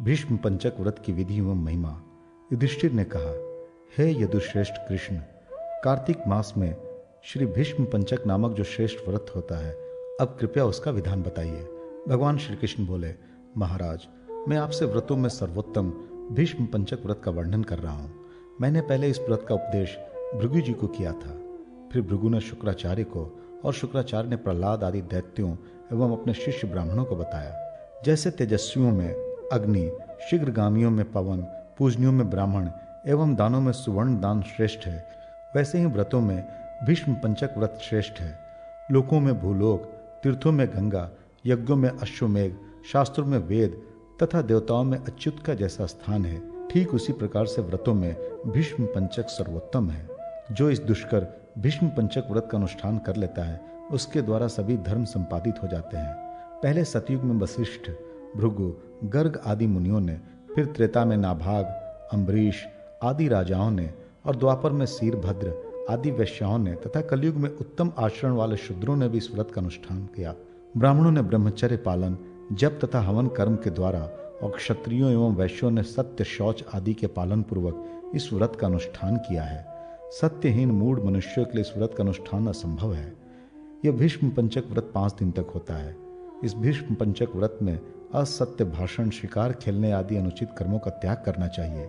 भीष्म पंचक व्रत की विधि एवं महिमा। युधिष्ठिर ने कहा, हे यदुश्रेष्ठ कृष्ण, कार्तिक मास में श्री भीष्म पंचक नामक जो श्रेष्ठ व्रत होता है, अब कृपया उसका विधान बताइए। भगवान श्री कृष्ण बोले, महाराज, मैं आपसे व्रतों में सर्वोत्तम भीष्म पंचक व्रत का वर्णन कर रहा हूँ। मैंने पहले इस व्रत का उपदेश भृगु जी को किया था, फिर भृगु ने शुक्राचार्य को और शुक्राचार्य ने प्रहलाद आदि दैत्यों एवं अपने शिष्य ब्राह्मणों को बताया। जैसे तेजस्वियों में अग्नि, शीघ्रगामियों में पवन, पूजनियों में ब्राह्मण एवं दानों में सुवर्ण दान श्रेष्ठ है, वैसे ही व्रतों में भीष्म पंचक व्रत श्रेष्ठ है। लोकों में भूलोक, तीर्थों में गंगा, यज्ञों में अश्वमेघ, शास्त्रों में वेद तथा देवताओं में अच्युत का जैसा स्थान है, ठीक उसी प्रकार से व्रतों में भीष्म पंचक सर्वोत्तम है। जो इस दुष्कर भीष्म पंचक व्रत का अनुष्ठान कर लेता है, उसके द्वारा सभी धर्म संपादित हो जाते हैं। पहले सतयुग में वशिष्ठ, भृगु, गर्ग आदि मुनियों ने, फिर त्रेता में नाभाग, अम्बरीश आदि राजाओं ने और द्वापर में शीरभद्र आदि वैश्याओं ने तथा कलयुग में उत्तम आचरण वाले शूद्रों ने भी इस व्रत का अनुष्ठान किया। ब्राह्मणों ने ब्रह्मचर्य पालन, जप तथा हवन कर्म के द्वारा और क्षत्रियों एवं वैश्यों ने सत्य, शौच आदि के पालन पूर्वक इस व्रत का अनुष्ठान किया है। सत्यहीन मूढ़ मनुष्यों के लिए इस व्रत का अनुष्ठान असंभव है। यह भीष्म पंचक व्रत 5 दिन तक होता है। इस भीष्म पंचक व्रत में असत्य भाषण, शिकार खेलने आदि अनुचित कर्मों का त्याग करना चाहिए।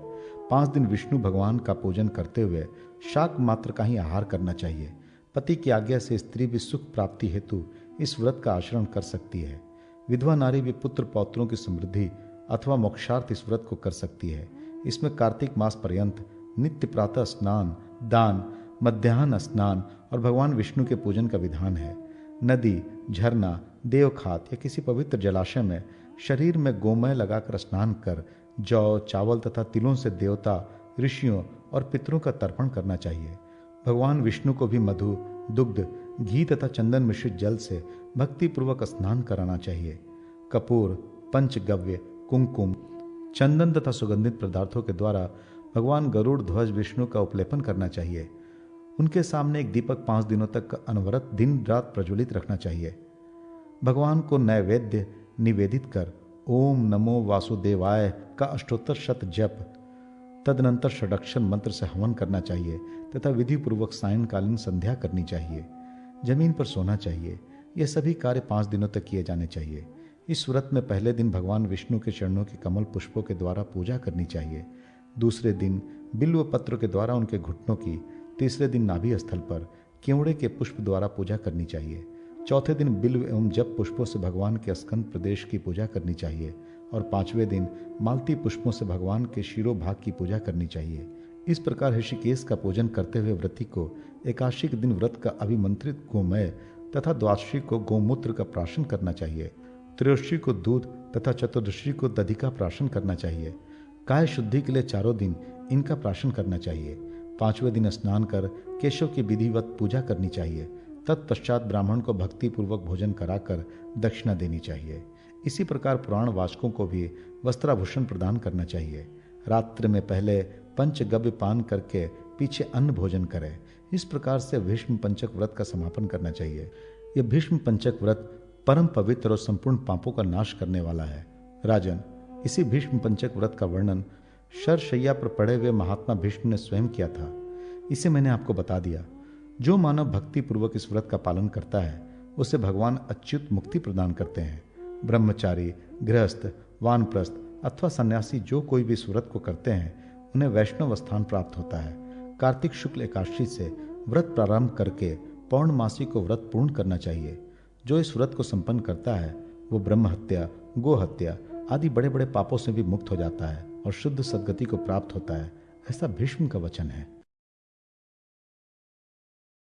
5 दिन विष्णु भगवान का पूजन करते हुए शाक मात्र का ही आहार करना चाहिए। पति की आज्ञा से स्त्री भी सुख प्राप्ति हेतु इस व्रत का आचरण कर सकती है। विधवा नारी भी पुत्र पौत्रों की समृद्धि अथवा मोक्षार्थ इस व्रत को कर सकती है। इसमें कार्तिक मास पर्यंत नित्य प्रातः स्नान, दान, मध्याह्न स्नान और भगवान विष्णु के पूजन का विधान है। नदी, झरना, देवखात या किसी पवित्र जलाशय में शरीर में गोमय लगाकर स्नान कर जौ, चावल तथा तिलों से देवता, ऋषियों और पितरों का तर्पण करना चाहिए। भगवान विष्णु को भी मधु, दुग्ध, घी तथा चंदन मिश्रित जल से भक्तिपूर्वक स्नान कराना चाहिए। कपूर, पंचगव्य, कुमकुम, चंदन तथा सुगंधित पदार्थों के द्वारा भगवान गरुड़ ध्वज विष्णु का उपलेपन करना चाहिए। उनके सामने एक दीपक 5 दिनों तक अनवरत दिन रात प्रज्वलित रखना चाहिए। भगवान को नैवेद्य निवेदित कर ओम नमो वासुदेवाय का अष्टोत्तर शत जप, तदनंतर षडक्षर मंत्र से हवन करना चाहिए तथा विधि पूर्वक सायंकालीन संध्या करनी चाहिए। जमीन पर सोना चाहिए। ये सभी कार्य 5 दिनों तक किए जाने चाहिए। इस व्रत में पहले दिन भगवान विष्णु के चरणों की कमल पुष्पों के द्वारा पूजा करनी चाहिए। दूसरे दिन बिल्व पत्र के द्वारा उनके घुटनों की, तीसरे दिन नाभि स्थल पर केवड़े के पुष्प द्वारा पूजा करनी चाहिए। चौथे दिन बिल्व एवं जप पुष्पों से भगवान के स्कंद प्रदेश की पूजा करनी चाहिए और 5वें दिन मालती पुष्पों से भगवान के शिरोभाग की पूजा करनी चाहिए। इस प्रकार ऋषिकेश का पूजन करते हुए व्रती को एकादशी के दिन व्रत का अभिमंत्रित गोमय तथा द्वादशी को गोमूत्र का प्राशन करना चाहिए। त्रयोदशी को दूध तथा चतुर्दशी को दधि का प्राशन करना चाहिए। काय शुद्धि के लिए 4 दिन इनका प्राशन करना चाहिए। 5वें दिन स्नान कर केशव की विधिवत पूजा करनी चाहिए। तत्पश्चात ब्राह्मण को भक्ति पूर्वक भोजन कराकर दक्षिणा देनी चाहिए। इसी प्रकार पुराण वाचकों को भी वस्त्राभूषण प्रदान करना चाहिए। रात्रि में पहले पंचगव्य पान करके पीछे अन्न भोजन करें। इस प्रकार से भीष्म पंचक व्रत का समापन करना चाहिए। यह भीष्म पंचक व्रत परम पवित्र और संपूर्ण पापों का नाश करने वाला है। राजन, इसी भीष्म पंचक व्रत का वर्णन शरशैया पर पड़े हुए महात्मा भीष्म ने स्वयं किया था। इसे मैंने आपको बता दिया। जो मानव भक्ति पूर्वक इस व्रत का पालन करता है, उसे भगवान अच्युत मुक्ति प्रदान करते हैं। ब्रह्मचारी, गृहस्थ, वानप्रस्थ अथवा सन्यासी जो कोई भी इस व्रत को करते हैं, उन्हें वैष्णव स्थान प्राप्त होता है। कार्तिक शुक्ल एकादशी से व्रत प्रारंभ करके पौर्णमासी को व्रत पूर्ण करना चाहिए। जो इस व्रत को संपन्न करता है, वो ब्रह्म हत्या, गो हत्या आदि बड़े बड़े पापों से भी मुक्त हो जाता है और शुद्ध सद्गति को प्राप्त होता है। ऐसा भीष्म का वचन है।